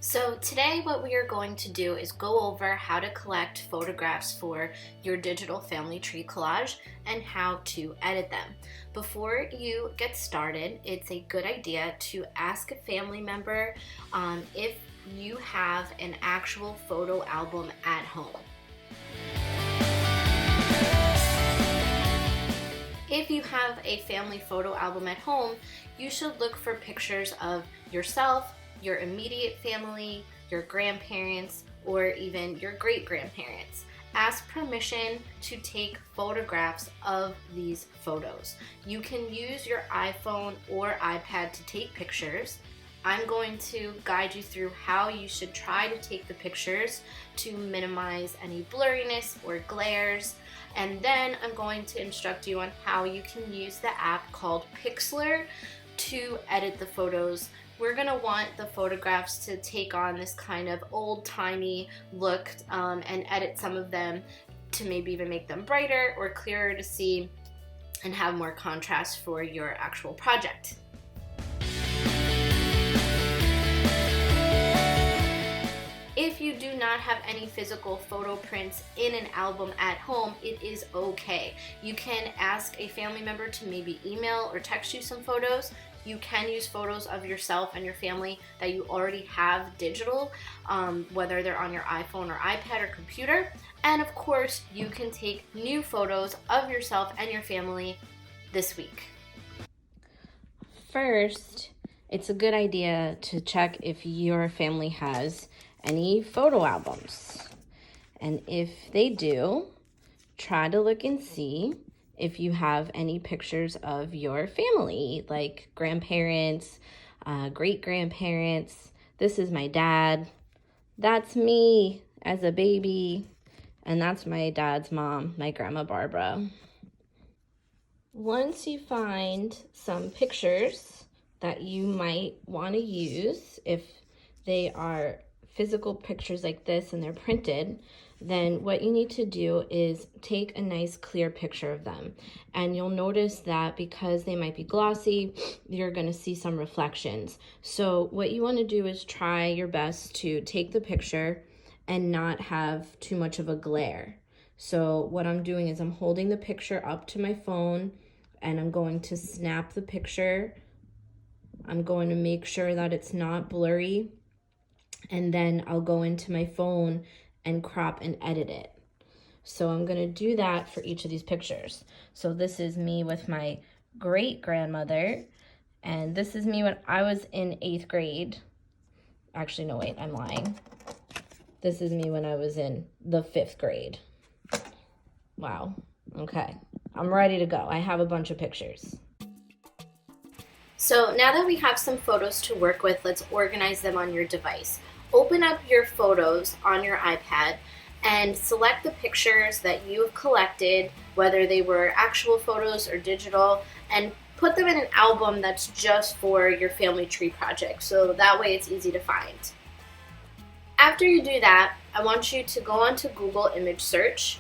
So today what we are going to do is go over how to collect photographs for your digital family tree collage and how to edit them. Before you get started, it's a good idea to ask a family member if you have an actual photo album at home. If you have a family photo album at home, you should look for pictures of yourself, your immediate family, your grandparents, or even your great-grandparents. Ask permission to take photographs of these photos. You can use your iPhone or iPad to take pictures. I'm going to guide you through how you should try to take the pictures to minimize any blurriness or glares. And then I'm going to instruct you on how you can use the app called Pixlr to edit the photos. We're going to want the photographs to take on this kind of old-timey look and edit some of them to maybe even make them brighter or clearer to see and have more contrast for your actual project. If you do not have any physical photo prints in an album at home, it is okay. You can ask a family member to maybe email or text you some photos. You can use photos of yourself and your family that you already have digital, whether they're on your iPhone or iPad or computer. And of course, you can take new photos of yourself and your family this week. First, it's a good idea to check if your family has any photo albums. And if they do, try to look and see if you have any pictures of your family, like grandparents, great-grandparents. This is my dad. That's me as a baby. And that's my dad's mom, my Grandma Barbara. Once you find some pictures that you might want to use, if they are physical pictures like this and they're printed, then what you need to do is take a nice clear picture of them. And you'll notice that because they might be glossy, you're going to see some reflections. So what you want to do is try your best to take the picture and not have too much of a glare. So what I'm doing is I'm holding the picture up to my phone and I'm going to snap the picture. I'm going to make sure that it's not blurry, and then I'll go into my phone and crop and edit it. So I'm going to do that for each of these pictures. So this is me with my great-grandmother, and this is me when I was in 8th grade. Actually, no, wait, I'm lying. This is me when I was in the 5th grade. Wow, okay. I'm ready to go. I have a bunch of pictures. So now that we have some photos to work with, let's organize them on your device. Open up your photos on your iPad and select the pictures that you have collected, whether they were actual photos or digital, and put them in an album that's just for your family tree project, so that way it's easy to find. After you do that, I want you to go onto Google Image Search,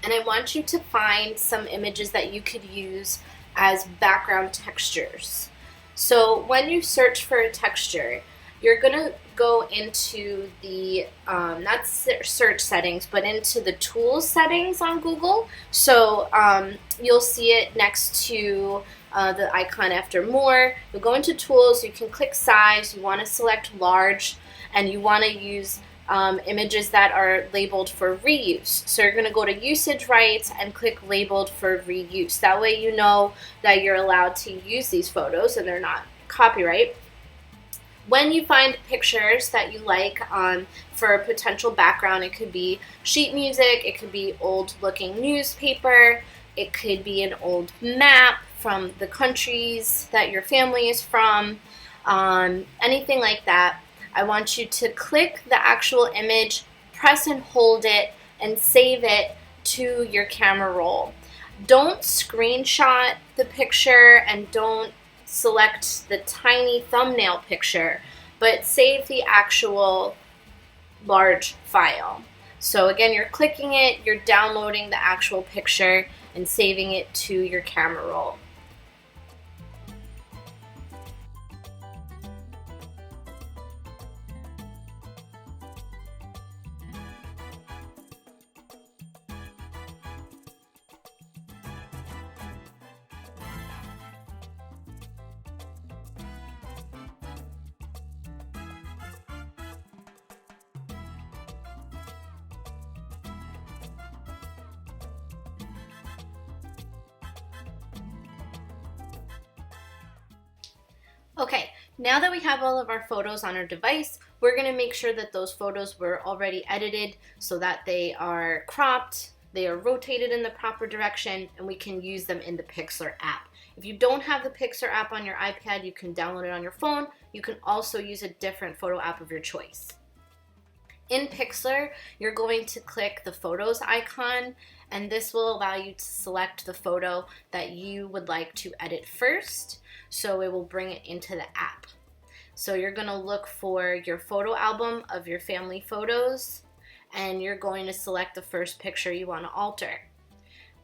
and I want you to find some images that you could use as background textures. So when you search for a texture, you're going to go into the, not search settings, but into the tools settings on Google. So you'll see it next to the icon after more. You'll go into tools, you can click size, you want to select large, and you want to use images that are labeled for reuse. So you're going to go to usage rights and click labeled for reuse. That way you know that you're allowed to use these photos and they're not copyright. When you find pictures that you like for a potential background, it could be sheet music, it could be old looking newspaper, it could be an old map from the countries that your family is from, anything like that. I want you to click the actual image, press and hold it, and save it to your camera roll. Don't screenshot the picture and don't select the tiny thumbnail picture, but save the actual large file. So again, you're clicking it, you're downloading the actual picture and saving it to your camera roll. Okay, now that we have all of our photos on our device, we're going to make sure that those photos were already edited so that they are cropped, they are rotated in the proper direction, and we can use them in the Pixlr app. If you don't have the Pixlr app on your iPad, you can download it on your phone. You can also use a different photo app of your choice. In Pixlr, you're going to click the Photos icon, and this will allow you to select the photo that you would like to edit first, so it will bring it into the app. So you're going to look for your photo album of your family photos, and you're going to select the first picture you want to alter.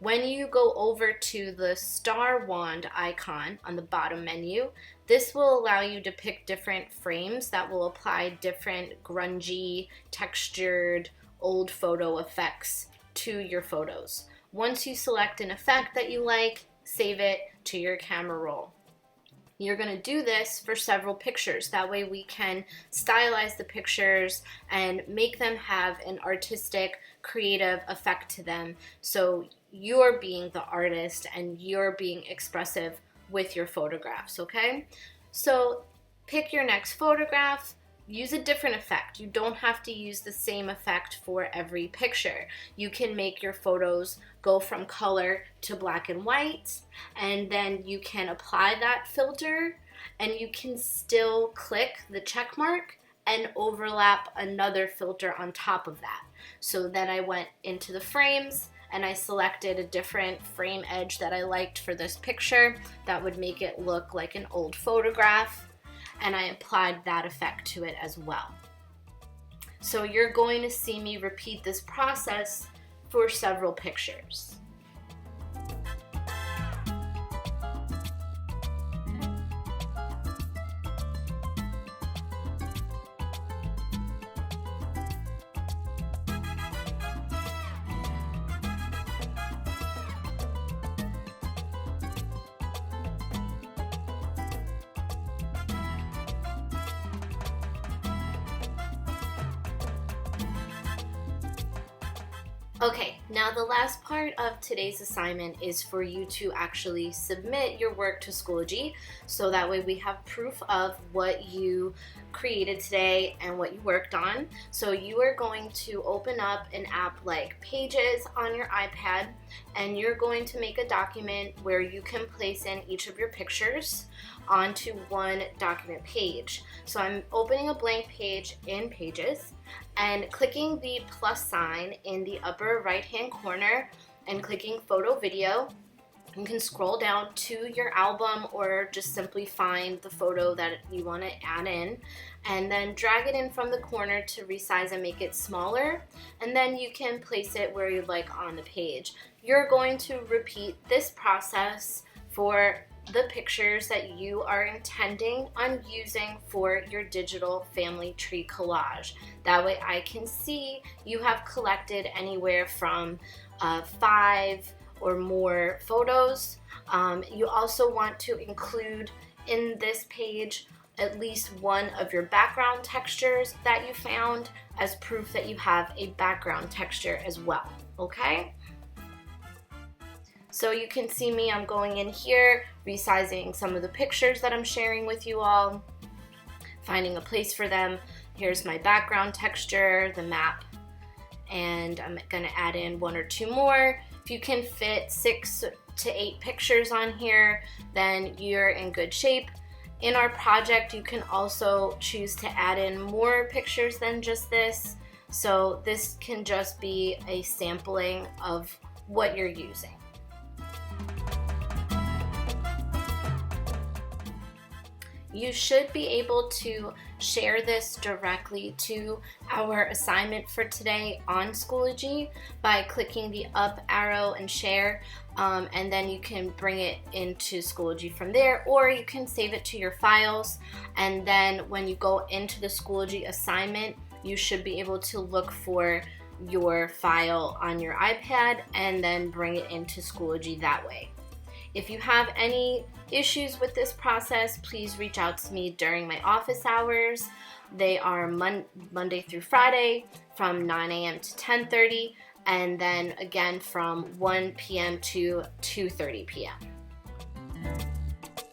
When you go over to the star wand icon on the bottom menu, this will allow you to pick different frames that will apply different grungy, textured, old photo effects to your photos. Once you select an effect that you like, save it to your camera roll. You're going to do this for several pictures. That way we can stylize the pictures and make them have an artistic, creative effect to them. So you're being the artist and you're being expressive with your photographs, okay? So pick your next photograph. Use a different effect. You don't have to use the same effect for every picture. You can make your photos go from color to black and white, and then you can apply that filter, and you can still click the check mark and overlap another filter on top of that. So then I went into the frames and I selected a different frame edge that I liked for this picture that would make it look like an old photograph, and I applied that effect to it as well. So you're going to see me repeat this process for several pictures. Okay, now the last part of today's assignment is for you to actually submit your work to Schoology, so that way we have proof of what you created today and what you worked on. So you are going to open up an app like Pages on your iPad, and you're going to make a document where you can place in each of your pictures onto one document page. So I'm opening a blank page in Pages and clicking the plus sign in the upper right hand corner and clicking photo video. You can scroll down to your album or just simply find the photo that you want to add in, and then drag it in from the corner to resize and make it smaller, and then you can place it where you'd like on the page. You're going to repeat this process for the pictures that you are intending on using for your digital family tree collage. That way I can see you have collected anywhere from 5 or more photos. You also want to include in this page at least one of your background textures that you found as proof that you have a background texture as well, okay? So you can see me, I'm going in here, resizing some of the pictures that I'm sharing with you all, finding a place for them. Here's my background texture, the map, and I'm gonna add in 1 or 2 more. If you can fit 6 to 8 pictures on here, then you're in good shape. In our project, you can also choose to add in more pictures than just this. So this can just be a sampling of what you're using. You should be able to share this directly to our assignment for today on Schoology by clicking the up arrow and share, and then you can bring it into Schoology from there, or you can save it to your files, and then when you go into the Schoology assignment, you should be able to look for your file on your iPad and then bring it into Schoology that way. If you have any issues with this process, please reach out to me during my office hours. They are Monday through Friday from 9 a.m. to 10:30, and then again from 1 p.m. to 2:30 p.m.